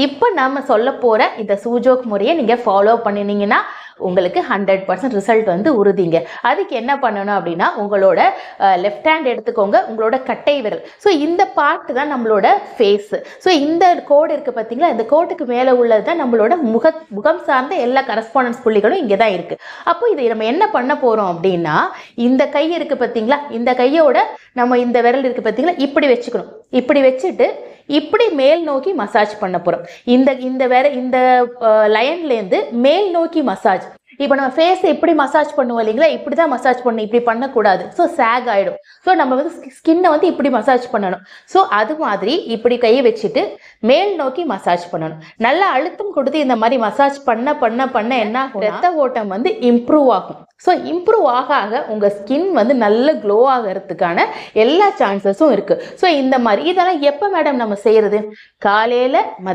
இப்போ நம்ம சொல்ல போகிற இந்த சூஜோக் முறையை நீங்கள் ஃபாலோ பண்ணினீங்கன்னா உங்களுக்கு 100% ரிசல்ட் வந்து உறுதிங்க. அதுக்கு என்ன பண்ணணும் அப்படின்னா, உங்களோட லெஃப்ட் ஹேண்ட் எடுத்துக்கோங்க, உங்களோட கட்டை விரல். ஸோ இந்த பார்ட் தான் நம்மளோட ஃபேஸ். ஸோ இந்த கோடு இருக்குது பார்த்தீங்களா, இந்த கோட்டுக்கு மேலே உள்ளது தான் நம்மளோட முகம் சார்ந்த எல்லா கரஸ்பாண்டன்ஸ் புள்ளிகளும் இங்கே தான் இருக்குது. அப்போ இதை நம்ம என்ன பண்ண போகிறோம் அப்படின்னா, இந்த கை இருக்குது பார்த்தீங்களா, இந்த கையோட நம்ம இந்த விரல் இருக்குது பார்த்தீங்களா, இப்படி வச்சுக்கணும். இப்படி வச்சுட்டு இப்படி மேல் நோக்கி மசாஜ் பண்ண போகிறோம். இந்த லைன்லேருந்து மேல் நோக்கி மசாஜ். இப்போ நம்ம ஃபேஸை இப்படி மசாஜ் பண்ணுவோம் இல்லைங்களா, இப்படி தான் மசாஜ் பண்ணணும், இப்படி பண்ணக்கூடாது. ஸோ சேக் ஆகிடும். ஸோ நம்ம வந்து ஸ்கின்னை வந்து இப்படி மசாஜ் பண்ணணும். ஸோ அது மாதிரி இப்படி கையை வச்சுட்டு மேல் நோக்கி மசாஜ் பண்ணணும். நல்லா அழுத்தம் கொடுத்து இந்த மாதிரி மசாஜ் பண்ண பண்ண பண்ண என்ன ஆகும், ரத்த ஓட்டம் வந்து இம்ப்ரூவ் ஆகும். ஸோ இம்ப்ரூவ் ஆக ஆக உங்கள் ஸ்கின் வந்து நல்ல க்ளோ ஆகிறதுக்கான எல்லா சான்சஸும் இருக்குது. ஸோ இந்த மாதிரி இதெல்லாம் எப்போ மேடம் நம்ம செய்கிறது? காலையில்